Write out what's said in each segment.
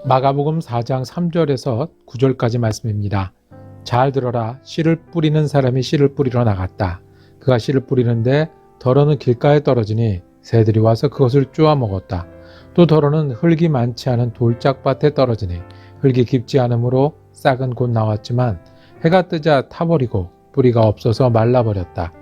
마가복음 4장 3절에서 9절까지 말씀입니다. 잘 들어라. 씨를 뿌리는 사람이 씨를 뿌리러 나갔다. 그가 씨를 뿌리는데 더러는 길가에 떨어지니 새들이 와서 그것을 쪼아 먹었다. 또 더러는 흙이 많지 않은 돌짝밭에 떨어지니 흙이 깊지 않으므로 싹은 곧 나왔지만 해가 뜨자 타버리고 뿌리가 없어서 말라버렸다.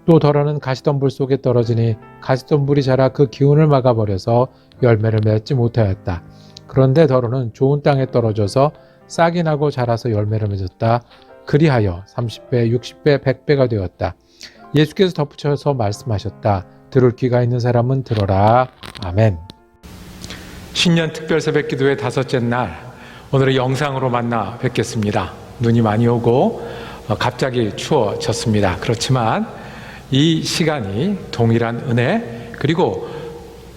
또 더러는 가시덤불 속에 떨어지니 가시덤불이 자라 그 기운을 막아버려서 열매를 맺지 못하였다. 그런데 더러는 좋은 땅에 떨어져서 싹이 나고 자라서 열매를 맺었다. 그리하여 30배, 60배, 100배가 되었다. 예수께서 덧붙여서 말씀하셨다. 들을 귀가 있는 사람은 들어라. 아멘. 신년 특별 새벽기도의 다섯째 날, 오늘은 영상으로 만나 뵙겠습니다. 눈이 많이 오고 갑자기 추워졌습니다. 그렇지만 이 시간이 동일한 은혜, 그리고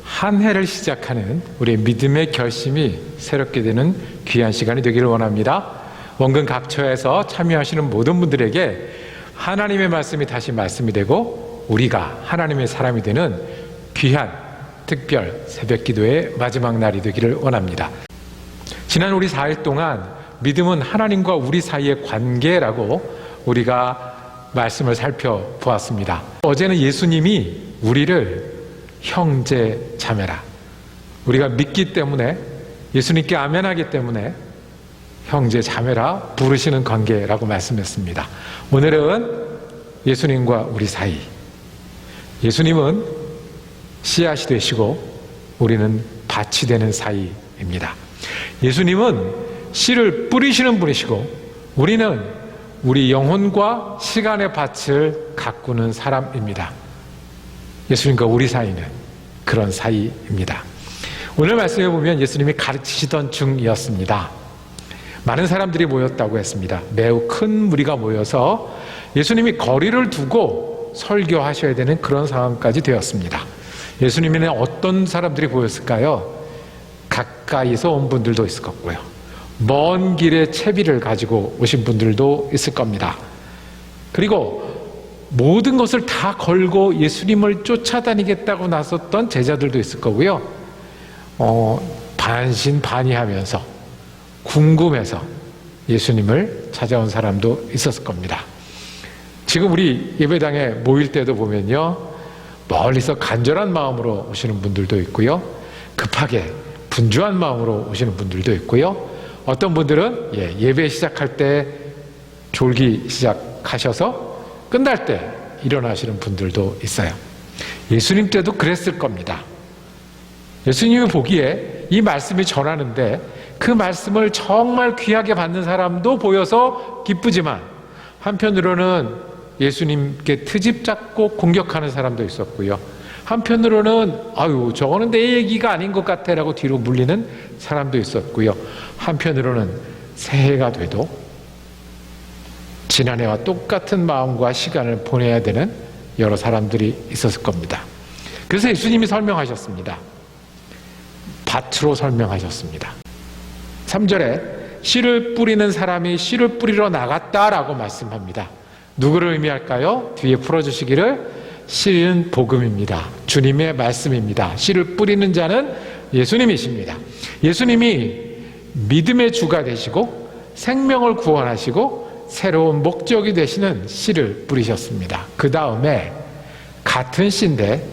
한 해를 시작하는 우리의 믿음의 결심이 새롭게 되는 귀한 시간이 되기를 원합니다. 원근 각처에서 참여하시는 모든 분들에게 하나님의 말씀이 다시 말씀이 되고 우리가 하나님의 사람이 되는 귀한 특별 새벽기도의 마지막 날이 되기를 원합니다. 지난 우리 4일 동안 믿음은 하나님과 우리 사이의 관계라고 우리가 말씀을 살펴보았습니다. 어제는 예수님이 우리를 형제 자매라, 우리가 믿기 때문에, 예수님께 아멘하기 때문에 형제 자매라 부르시는 관계라고 말씀했습니다. 오늘은 예수님과 우리 사이, 예수님은 씨앗이 되시고 우리는 밭이 되는 사이입니다. 예수님은 씨를 뿌리시는 분이시고 우리는 우리 영혼과 시간의 밭을 가꾸는 사람입니다. 예수님과 우리 사이는 그런 사이입니다. 오늘 말씀에 보면 예수님이 가르치시던 중이었습니다. 많은 사람들이 모였다고 했습니다. 매우 큰 무리가 모여서 예수님이 거리를 두고 설교하셔야 되는 그런 상황까지 되었습니다. 예수님에는 어떤 사람들이 보였을까요? 가까이서 온 분들도 있을 거고요, 먼 길에 채비를 가지고 오신 분들도 있을 겁니다. 그리고 모든 것을 다 걸고 예수님을 쫓아다니겠다고 나섰던 제자들도 있을 거고요, 반신반의하면서 궁금해서 예수님을 찾아온 사람도 있었을 겁니다. 지금 우리 예배당에 모일 때도 보면요, 멀리서 간절한 마음으로 오시는 분들도 있고요, 급하게 분주한 마음으로 오시는 분들도 있고요, 어떤 분들은 예배 시작할 때 졸기 시작하셔서 끝날 때 일어나시는 분들도 있어요. 예수님 때도 그랬을 겁니다. 예수님이 보기에 이 말씀이 전하는데 그 말씀을 정말 귀하게 받는 사람도 보여서 기쁘지만, 한편으로는 예수님께 트집 잡고 공격하는 사람도 있었고요, 한편으로는 아유 저거는 내 얘기가 아닌 것 같아 라고 뒤로 물리는 사람도 있었고요, 한편으로는 새해가 돼도 지난해와 똑같은 마음과 시간을 보내야 되는 여러 사람들이 있었을 겁니다. 그래서 예수님이 설명하셨습니다. 밭으로 설명하셨습니다. 3절에 씨를 뿌리는 사람이 씨를 뿌리러 나갔다라고 말씀합니다. 누구를 의미할까요? 뒤에 풀어주시기를, 씨는 복음입니다. 주님의 말씀입니다. 씨를 뿌리는 자는 예수님이십니다. 예수님이 믿음의 주가 되시고 생명을 구원하시고 새로운 목적이 되시는 씨를 뿌리셨습니다. 그 다음에 같은 씨인데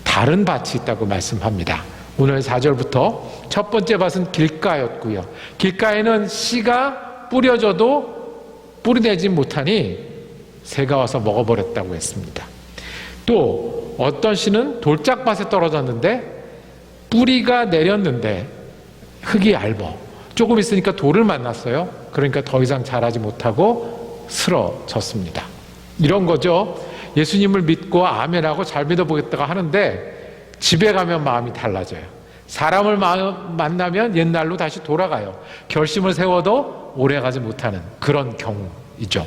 다른 밭이 있다고 말씀합니다. 오늘 4절부터 첫 번째 밭은 길가였고요, 길가에는 씨가 뿌려져도 뿌리내지 못하니 새가 와서 먹어버렸다고 했습니다. 또 어떤 씨는 돌짝밭에 떨어졌는데 뿌리가 내렸는데 흙이 얇아 조금 있으니까 돌을 만났어요. 그러니까 더 이상 자라지 못하고 쓰러졌습니다. 이런 거죠. 예수님을 믿고 아멘하고 잘 믿어보겠다고 하는데 집에 가면 마음이 달라져요. 사람을 만나면 옛날로 다시 돌아가요. 결심을 세워도 오래가지 못하는 그런 경우이죠.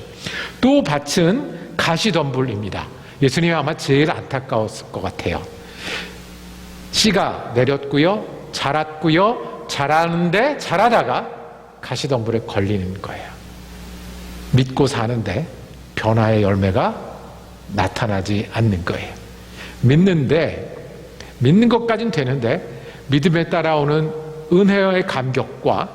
또 밭은 가시덤불입니다. 예수님이 아마 제일 안타까웠을 것 같아요. 씨가 내렸고요, 자랐고요, 자라는데 자라다가 가시덤불에 걸리는 거예요. 믿고 사는데 변화의 열매가 나타나지 않는 거예요. 믿는 것까지는 되는데 믿음에 따라오는 은혜의 감격과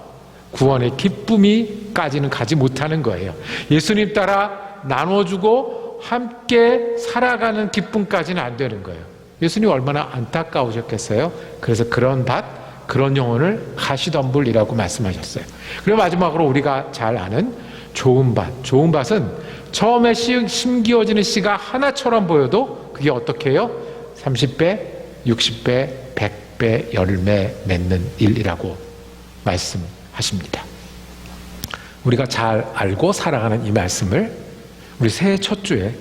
구원의 기쁨이까지는 가지 못하는 거예요. 예수님 따라 나눠주고 함께 살아가는 기쁨까지는 안 되는 거예요. 예수님 얼마나 안타까우셨겠어요. 그래서 그런 밭, 그런 영혼을 가시덤불이라고 말씀하셨어요. 그리고 마지막으로 우리가 잘 아는 좋은 밭. 좋은 밭은 처음에 심기어지는 씨가 하나처럼 보여도 그게 어떻게 해요? 30배, 60배, 100배 열매 맺는 일이라고 말씀하십니다. 우리가 잘 알고 살아가는 이 말씀을 우리 새해 첫 주에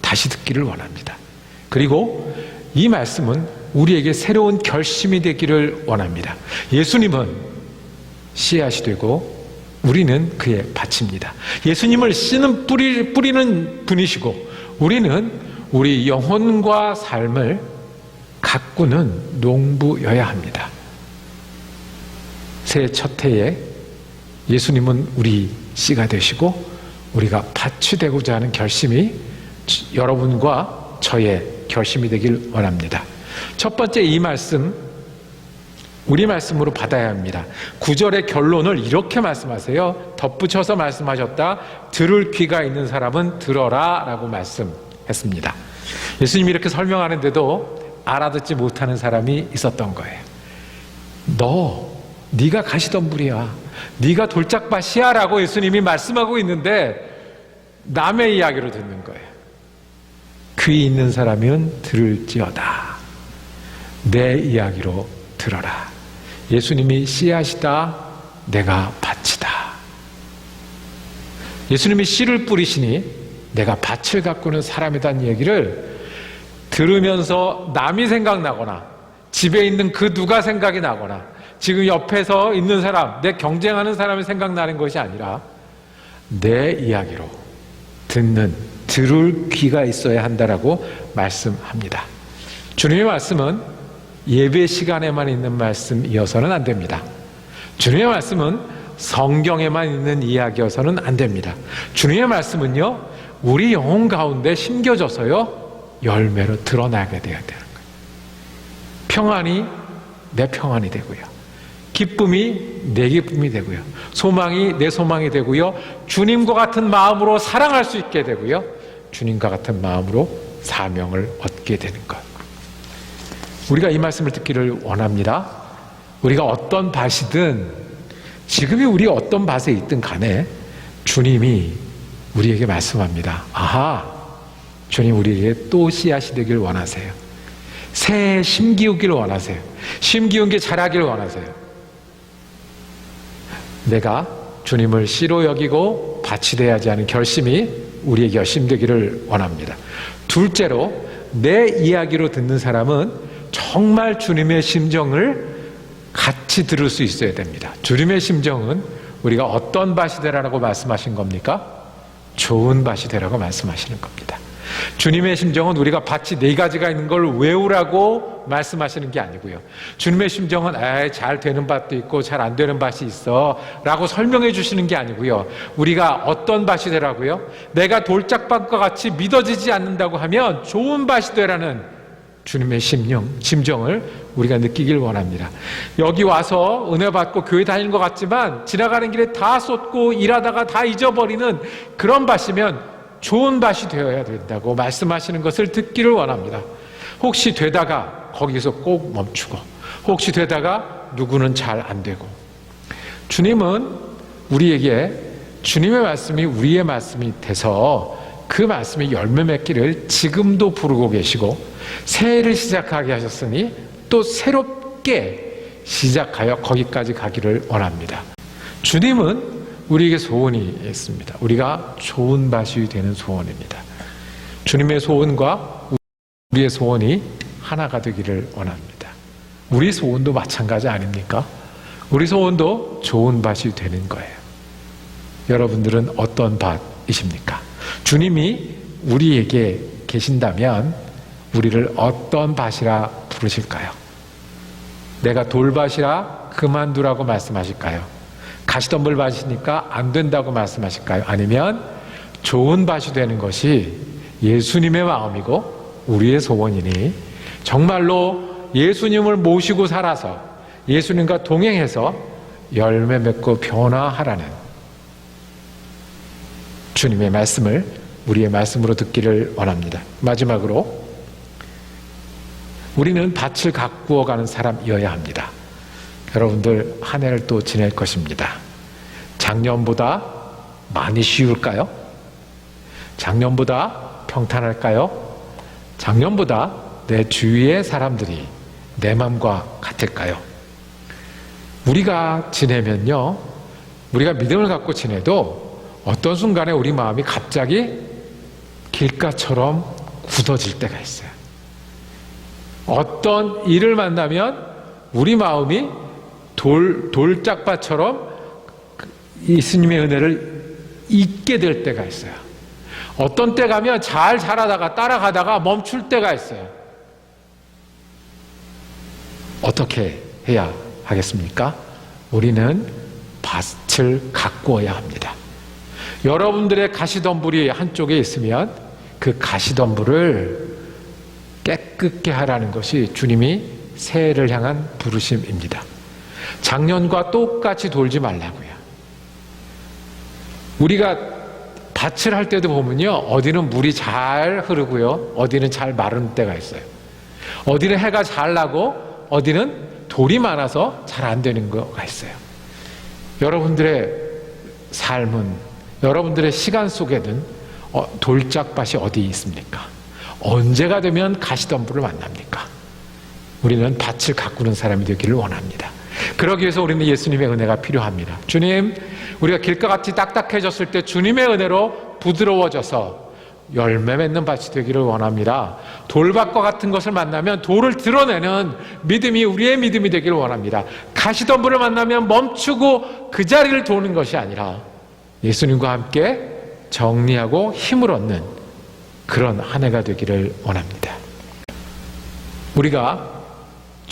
다시 듣기를 원합니다. 그리고 이 말씀은 우리에게 새로운 결심이 되기를 원합니다. 예수님은 씨앗이 되고 우리는 그의 밭입니다. 예수님을 씨는 뿌리는 분이시고 우리는 우리 영혼과 삶을 가꾸는 농부여야 합니다. 새해 첫 해에 예수님은 우리 씨가 되시고 우리가 밭이 되고자 하는 결심이 여러분과 저의 결심이 되길 원합니다. 첫 번째 이 말씀 우리 말씀으로 받아야 합니다. 9절의 결론을 이렇게 말씀하세요. 덧붙여서 말씀하셨다. 들을 귀가 있는 사람은 들어라 라고 말씀했습니다. 예수님이 이렇게 설명하는데도 알아듣지 못하는 사람이 있었던 거예요. 네가 가시덤불이야. 네가 돌짝밭이야 라고 예수님이 말씀하고 있는데 남의 이야기로 듣는 거예요. 귀 있는 사람은 들을지어다. 내 이야기로 들어라. 예수님이 씨앗이다. 내가 밭이다. 예수님이 씨를 뿌리시니 내가 밭을 가꾸는 사람이라는 얘기를 들으면서 남이 생각나거나 집에 있는 그 누가 생각이 나거나 지금 옆에서 있는 사람, 내 경쟁하는 사람이 생각나는 것이 아니라 내 이야기로 들을 귀가 있어야 한다라고 말씀합니다. 주님의 말씀은 예배 시간에만 있는 말씀이어서는 안 됩니다. 주님의 말씀은 성경에만 있는 이야기여서는 안 됩니다. 주님의 말씀은요, 우리 영혼 가운데 심겨져서요, 열매로 드러나게 돼야 되는 거예요. 평안이 내 평안이 되고요. 기쁨이 내 기쁨이 되고요. 소망이 내 소망이 되고요. 주님과 같은 마음으로 사랑할 수 있게 되고요. 주님과 같은 마음으로 사명을 얻게 되는 것. 우리가 이 말씀을 듣기를 원합니다. 우리가 어떤 밭이든 지금이 우리가 어떤 밭에 있든 간에 주님이 우리에게 말씀합니다. 아하, 주님 우리에게 또 씨앗이 되길 원하세요. 새해 심기우기를 원하세요. 심기운 게 자라기를 원하세요. 내가 주님을 씨로 여기고 밭이 돼야지 하는 결심이 우리의 결심 되기를 원합니다. 둘째로 내 이야기로 듣는 사람은 정말 주님의 심정을 같이 들을 수 있어야 됩니다. 주님의 심정은 우리가 어떤 밭이 되라고 말씀하신 겁니까? 좋은 밭이 되라고 말씀하시는 겁니다. 주님의 심정은 우리가 밭이 4가지가 있는 걸 외우라고 말씀하시는 게 아니고요. 주님의 심정은 잘 되는 밭도 있고 잘 안 되는 밭이 있어 라고 설명해 주시는 게 아니고요. 우리가 어떤 밭이 되라고요? 내가 돌짝밭과 같이 믿어지지 않는다고 하면 좋은 밭이 되라는 주님의 심정을 우리가 느끼길 원합니다. 여기 와서 은혜 받고 교회 다니는 것 같지만 지나가는 길에 다 쏟고 일하다가 다 잊어버리는 그런 밭이면 좋은 밭이 되어야 된다고 말씀하시는 것을 듣기를 원합니다. 혹시 되다가 거기서 꼭 멈추고 혹시 되다가 누구는 잘 안 되고 주님은 우리에게 주님의 말씀이 우리의 말씀이 돼서 그 말씀이 열매 맺기를 지금도 부르고 계시고 새해를 시작하게 하셨으니 또 새롭게 시작하여 거기까지 가기를 원합니다. 주님은 우리에게 소원이 있습니다. 우리가 좋은 밭이 되는 소원입니다. 주님의 소원과 우리의 소원이 하나가 되기를 원합니다. 우리 소원도 마찬가지 아닙니까? 우리 소원도 좋은 밭이 되는 거예요. 여러분들은 어떤 밭이십니까? 주님이 우리에게 계신다면 우리를 어떤 밭이라 부르실까요? 내가 돌밭이라 그만두라고 말씀하실까요? 가시덤불 밭이니까 안 된다고 말씀하실까요? 아니면 좋은 밭이 되는 것이 예수님의 마음이고 우리의 소원이니 정말로 예수님을 모시고 살아서 예수님과 동행해서 열매 맺고 변화하라는 주님의 말씀을 우리의 말씀으로 듣기를 원합니다. 마지막으로 우리는 밭을 가꾸어 가는 사람이어야 합니다. 여러분들 한 해를 또 지낼 것입니다. 작년보다 많이 쉬울까요? 작년보다 평탄할까요? 작년보다 내 주위의 사람들이 내 마음과 같을까요? 우리가 지내면요, 우리가 믿음을 갖고 지내도 어떤 순간에 우리 마음이 갑자기 길가처럼 굳어질 때가 있어요. 어떤 일을 만나면 우리 마음이 돌짝밭처럼 예수님의 은혜를 잊게 될 때가 있어요. 어떤 때 가면 잘 자라다가 따라가다가 멈출 때가 있어요. 어떻게 해야 하겠습니까? 우리는 밭을 가꾸어야 합니다. 여러분들의 가시덤불이 한쪽에 있으면 그 가시덤불을 깨끗게 하라는 것이 주님이 새해를 향한 부르심입니다. 작년과 똑같이 돌지 말라고요. 우리가 밭을 할 때도 보면요, 어디는 물이 잘 흐르고요, 어디는 잘 마른 때가 있어요. 어디는 해가 잘 나고 어디는 돌이 많아서 잘 안 되는 거가 있어요. 여러분들의 삶은, 여러분들의 시간 속에는 돌짝밭이 어디 있습니까? 언제가 되면 가시덤불을 만납니까? 우리는 밭을 가꾸는 사람이 되기를 원합니다. 그러기 위해서 우리는 예수님의 은혜가 필요합니다. 주님, 우리가 길가같이 딱딱해졌을 때 주님의 은혜로 부드러워져서 열매 맺는 밭이 되기를 원합니다. 돌밭과 같은 것을 만나면 돌을 드러내는 믿음이 우리의 믿음이 되기를 원합니다. 가시덤불을 만나면 멈추고 그 자리를 도는 것이 아니라 예수님과 함께 정리하고 힘을 얻는 그런 한 해가 되기를 원합니다. 우리가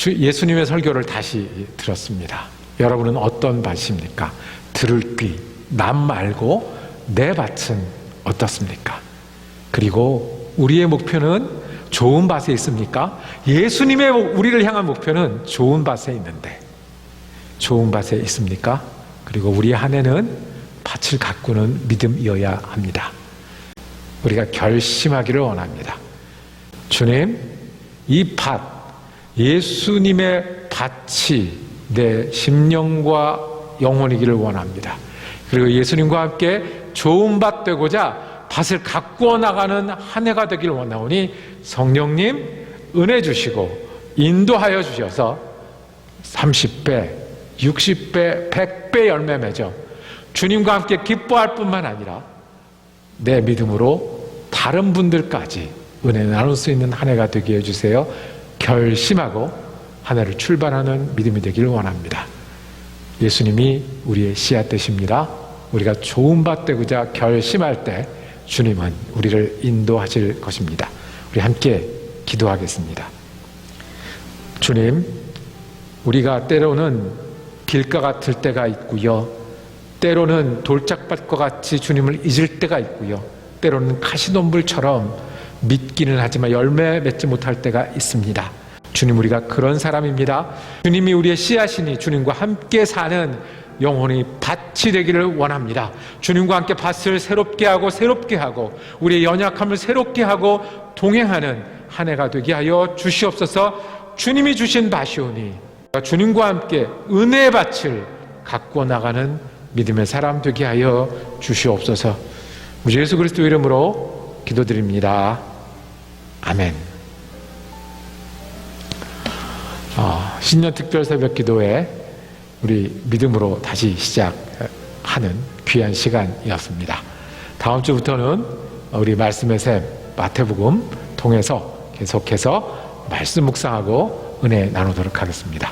예수님의 설교를 다시 들었습니다. 여러분은 어떤 밭입니까? 들을 귀, 남 말고 내 밭은 어떻습니까? 그리고 우리의 목표는 좋은 밭에 있습니까? 예수님의 우리를 향한 목표는 좋은 밭에 있는데 좋은 밭에 있습니까? 그리고 우리의 한 해는 밭을 가꾸는 믿음이어야 합니다. 우리가 결심하기를 원합니다. 주님, 이 밭, 예수님의 밭이 내 심령과 영혼이기를 원합니다. 그리고 예수님과 함께 좋은 밭 되고자 밭을 가꾸어 나가는 한 해가 되기를 원하오니 성령님 은혜 주시고 인도하여 주셔서 30배, 60배, 100배 열매 맺어 주님과 함께 기뻐할 뿐만 아니라 내 믿음으로 다른 분들까지 은혜 나눌 수 있는 한 해가 되게 해주세요. 결심하고 한 해를 출발하는 믿음이 되기를 원합니다. 예수님이 우리의 씨앗 되십니다. 우리가 좋은 밭 되고자 결심할 때 주님은 우리를 인도하실 것입니다. 우리 함께 기도하겠습니다. 주님, 우리가 때로는 길가 같을 때가 있고요, 때로는 돌짝밭과 같이 주님을 잊을 때가 있고요, 때로는 가시덤불처럼 믿기는 하지만 열매 맺지 못할 때가 있습니다. 주님, 우리가 그런 사람입니다. 주님이 우리의 씨앗이니 주님과 함께 사는 영혼이 밭이 되기를 원합니다. 주님과 함께 밭을 새롭게 하고 우리의 연약함을 새롭게 하고 동행하는 한 해가 되게 하여 주시옵소서. 주님이 주신 밭이오니 주님과 함께 은혜의 밭을 가꾸어 나가는 믿음의 사람 되게 하여 주시옵소서. 우리 예수 그리스도 이름으로 기도드립니다. 아멘. 신년 특별 새벽 기도회 우리 믿음으로 다시 시작하는 귀한 시간이었습니다. 다음 주부터는 우리 말씀의 샘 마태복음 통해서 계속해서 말씀 묵상하고 은혜 나누도록 하겠습니다.